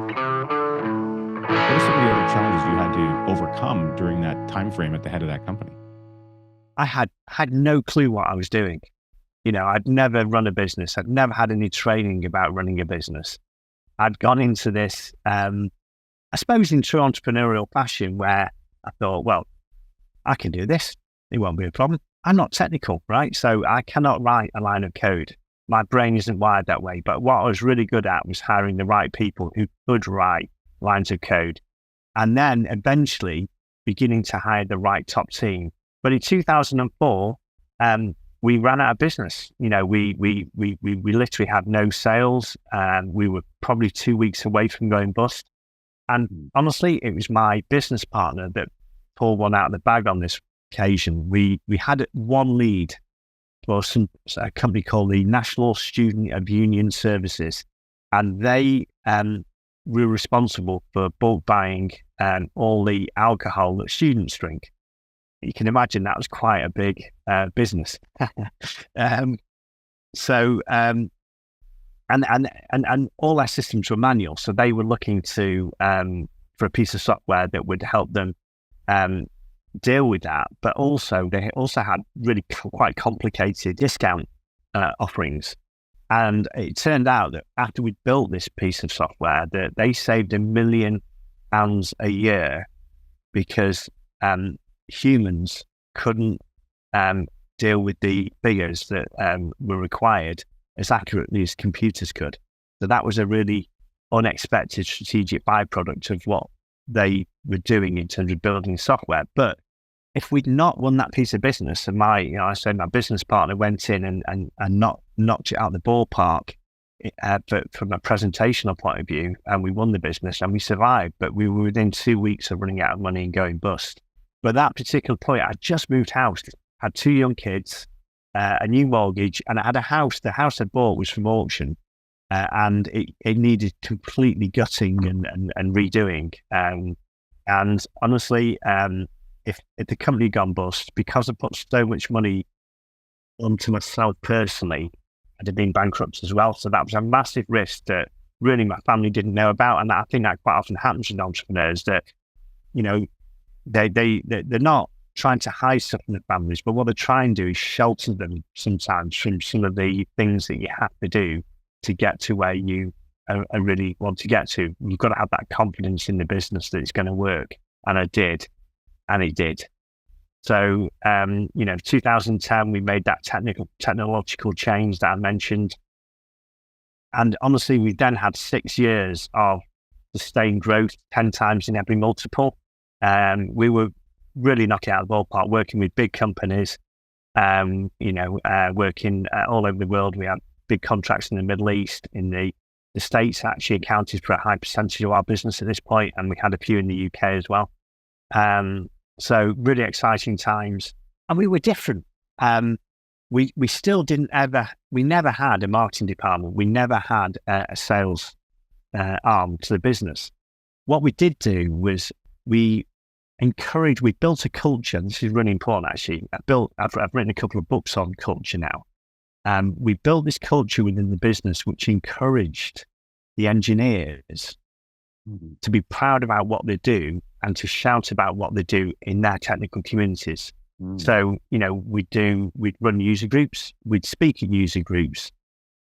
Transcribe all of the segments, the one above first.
What are some of the other challenges you had to overcome during that time frame at the head of that company? I had no clue what I was doing. I'd never run a business. I'd never had any training about running a business. I'd gone into this, I suppose, in true entrepreneurial fashion, where I thought, well, I can do this. It won't be a problem. I'm not technical, right? So I cannot write a line of code. My brain isn't wired that way. But what I was really good at was hiring the right people who could write lines of code, and then eventually beginning to hire the right top team. But in 2004, we ran out of business. We literally had no sales. We were probably 2 weeks away from going bust. And honestly, it was my business partner that pulled one out of the bag on this occasion. We had one lead for a company called the National Student Union Services, and they were responsible for bulk buying all the alcohol that students drink. You can imagine that was quite a big business. And all our systems were manual, so they were looking to for a piece of software that would help them deal with that. But also, they also had really quite complicated discount offerings. And it turned out that after we built this piece of software, that they saved £1 million a year because humans couldn't deal with the figures that were required as accurately as computers could. So that was a really unexpected strategic byproduct of what they were doing in terms of building software. But if we'd not won that piece of business, and my business partner went in and knocked it out of the ballpark from a presentational point of view, and we won the business and we survived, but we were within 2 weeks of running out of money and going bust. But that particular point, I just moved house, had 2 young kids, a new mortgage, and I had a house. The house I bought was from auction, and it needed completely gutting and redoing. And honestly, if the company had gone bust, because I put so much money onto myself personally, I'd have been bankrupt as well. So that was a massive risk that really my family didn't know about. And I think that quite often happens with entrepreneurs, that, they're not trying to hide stuff from the families, but what they try and do is shelter them sometimes from some of the things that you have to do to get to where you really want to get to. You've got to have that confidence in the business that it's going to work. And I did, and it did. So, 2010, we made that technological change that I mentioned. And honestly, we then had 6 years of sustained growth, 10 times in every multiple. We were really knocking out of the ballpark, working with big companies, working all over the world. We had big contracts in the Middle East, in the States actually accounted for a high percentage of our business at this point, and we had a few in the UK as well. So really exciting times, and we were different. We never had a marketing department. We never had a sales arm to the business. What we did do was we built a culture. This is really important, actually. I've written a couple of books on culture now. We built this culture within the business, which encouraged the engineers to be proud about what they do and to shout about what they do in their technical communities. So, we'd run user groups, we'd speak at user groups,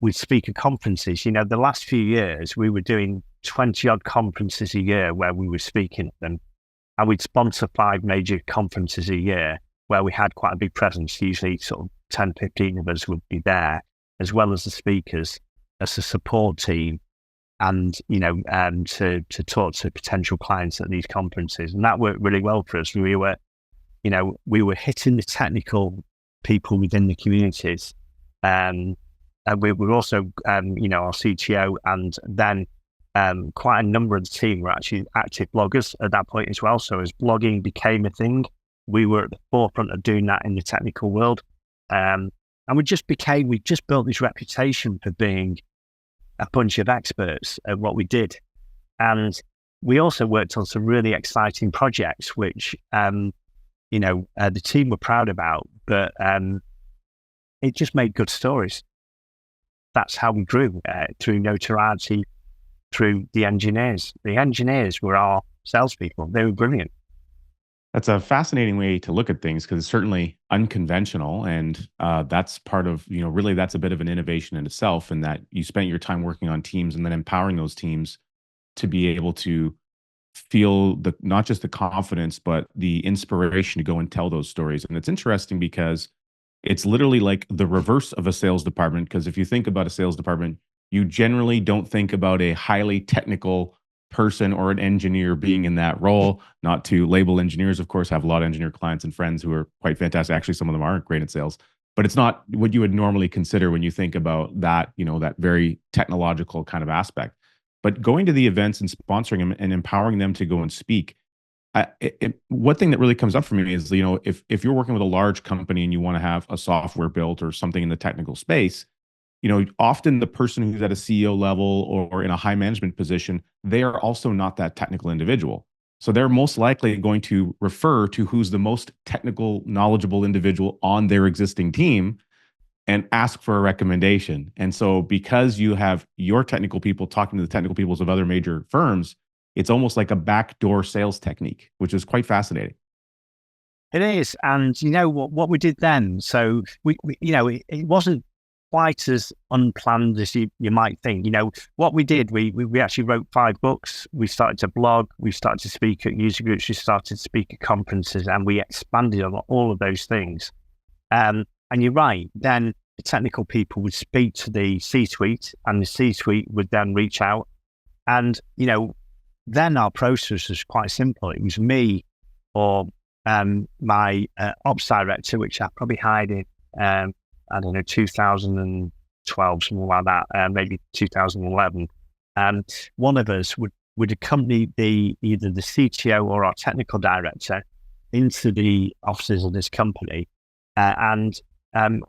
we'd speak at conferences. The last few years, we were doing 20 odd conferences a year where we were speaking at them. And we'd sponsor 5 major conferences a year where we had quite a big presence. Usually sort of 10, 15 of us would be there, as well as the speakers, as a support team, and, to talk to potential clients at these conferences. And that worked really well for us. We were hitting the technical people within the communities. And we were also, our CTO, and then quite a number of the team were actually active bloggers at that point as well. So as blogging became a thing, we were at the forefront of doing that in the technical world. And we just built this reputation for being a bunch of experts at what we did. And we also worked on some really exciting projects, which, the team were proud about, but it just made good stories. That's how we grew, through notoriety, through the engineers. The engineers were our salespeople. They were brilliant. That's a fascinating way to look at things because it's certainly unconventional, and that's part of really that's a bit of an innovation in itself. In that you spent your time working on teams and then empowering those teams to be able to feel the not just the confidence but the inspiration to go and tell those stories. And it's interesting because it's literally like the reverse of a sales department, because if you think about a sales department, you generally don't think about a highly technical person or an engineer being in that role. Not to label engineers, of course, I have a lot of engineer clients and friends who are quite fantastic. Actually, some of them aren't great at sales, but it's not what you would normally consider when you think about that, that very technological kind of aspect. But going to the events and sponsoring them and empowering them to go and speak, one thing that really comes up for me is, if you're working with a large company and you want to have a software built or something in the technical space, often the person who's at a CEO level or in a high management position, they are also not that technical individual. So they're most likely going to refer to who's the most technical, knowledgeable individual on their existing team and ask for a recommendation. And so because you have your technical people talking to the technical peoples of other major firms, it's almost like a backdoor sales technique, which is quite fascinating. It is. And what we did then, so it wasn't quite as unplanned as you might think. What we did, we actually wrote 5 books. We started to blog, we started to speak at user groups, we started to speak at conferences, and we expanded on all of those things. And you're right, then the technical people would speak to the C-suite, and the C-suite would then reach out. And, then our process was quite simple. It was me or my ops director, which I probably hired in, 2012, something like that, maybe 2011. One of us would accompany either the CTO or our technical director into the offices of this company, and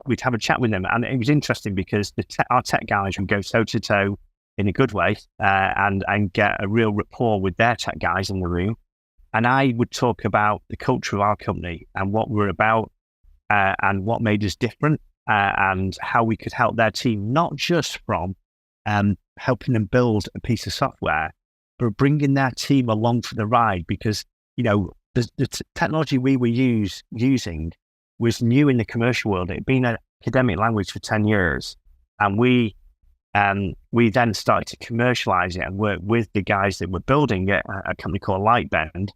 we'd have a chat with them. And it was interesting because our tech guys would go toe to toe in a good way, and get a real rapport with their tech guys in the room. And I would talk about the culture of our company and what we're about, and what made us different, and how we could help their team, not just from helping them build a piece of software, but bringing their team along for the ride. Because, the technology we were using was new in the commercial world. It had been an academic language for 10 years. And we then started to commercialize it and work with the guys that were building it, a company called Lightbend.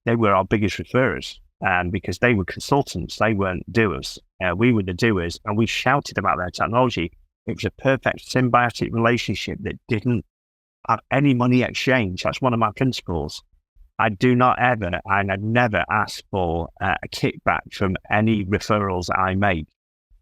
They were our biggest referrers, because they were consultants. They weren't doers. We were the doers, and we shouted about their technology. It was a perfect symbiotic relationship that didn't have any money exchange. That's one of my principles. I do not ever, and I've never asked for a kickback from any referrals that I make,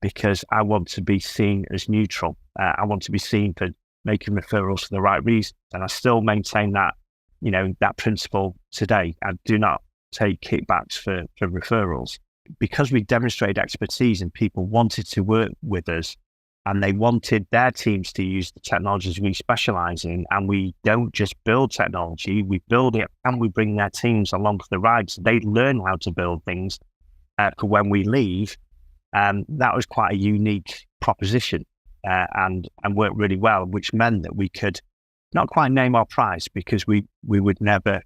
because I want to be seen as neutral. I want to be seen for making referrals for the right reason. And I still maintain that, that principle today. I do not take kickbacks for referrals, because we demonstrated expertise and people wanted to work with us, and they wanted their teams to use the technologies we specialize in. And we don't just build technology, we build it and we bring their teams along for the ride. So they learn how to build things for when we leave. That was quite a unique proposition, and worked really well, which meant that we could not quite name our price, because we would never,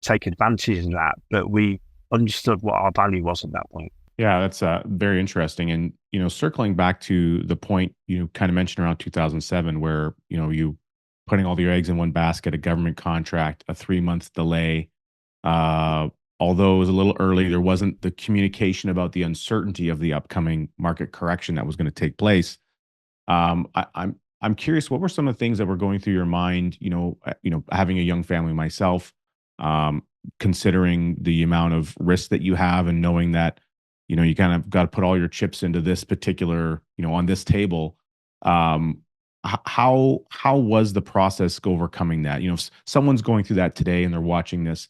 take advantage of that, but we understood what our value was at that point. Yeah, that's very interesting. And, circling back to the point you kind of mentioned around 2007, where, you putting all your eggs in one basket, a government contract, a 3-month delay, although it was a little early, there wasn't the communication about the uncertainty of the upcoming market correction that was going to take place. I'm curious, what were some of the things that were going through your mind? Having a young family myself, considering the amount of risk that you have, and knowing that you kind of got to put all your chips into this particular, on this table. How was the process overcoming that? If someone's going through that today and they're watching this,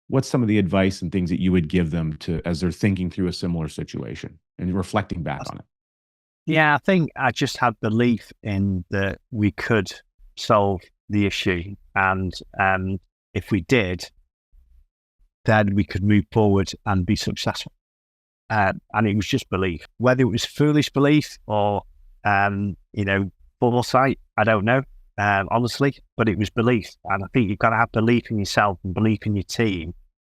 what's some of the advice and things that you would give them to as they're thinking through a similar situation and reflecting back on it? Yeah, I think I just had belief in that we could solve the issue, and if we did, then we could move forward and be successful. And it was just belief, whether it was foolish belief or Foresight, I don't know, honestly, but it was belief. And I think you've got to have belief in yourself and belief in your team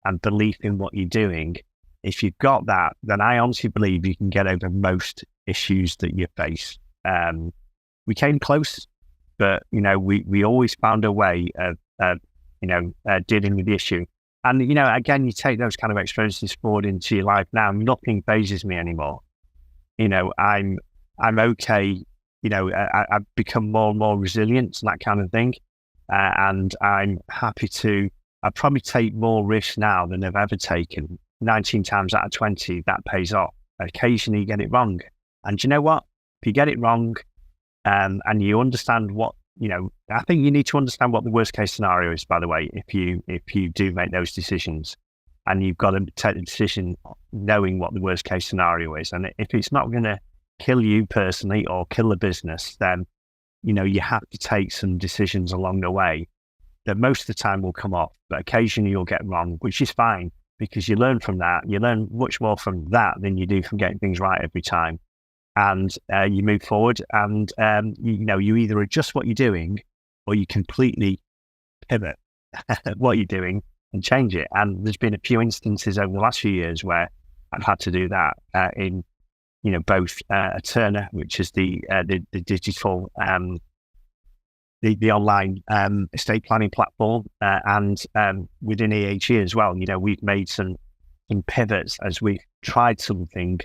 and belief in what you're doing. If you've got that, then I honestly believe you can get over most issues that you face. We came close, but we always found a way of dealing with the issue. And again, you take those kind of experiences forward into your life now. Nothing phases me anymore. I'm okay. I've become more and more resilient and that kind of thing, and I'm happy to. I probably take more risks now than I've ever taken. 19 times out of 20, that pays off. Occasionally, you get it wrong, and you know what? If you get it wrong, and you understand what I think you need to understand what the worst case scenario is. By the way, if you do make those decisions, and you've got to take the decision knowing what the worst case scenario is, and if it's not going to kill you personally or kill the business, then you have to take some decisions along the way that most of the time will come off, but occasionally you'll get wrong, which is fine because you learn from that. You learn much more from that than you do from getting things right every time. And you move forward, and you either adjust what you're doing or you completely pivot what you're doing and change it. And there's been a few instances over the last few years where I've had to do that in both Turner, which is the digital the online estate planning platform, and within EHE as well. We've made some pivots as we've tried something,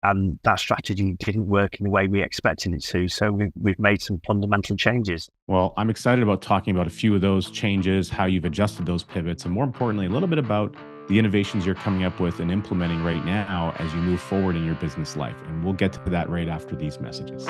and that strategy didn't work in the way we expected it to. So we've made some fundamental changes. Well, I'm excited about talking about a few of those changes, how you've adjusted those pivots, and more importantly, a little bit about the innovations you're coming up with and implementing right now as you move forward in your business life. And we'll get to that right after these messages.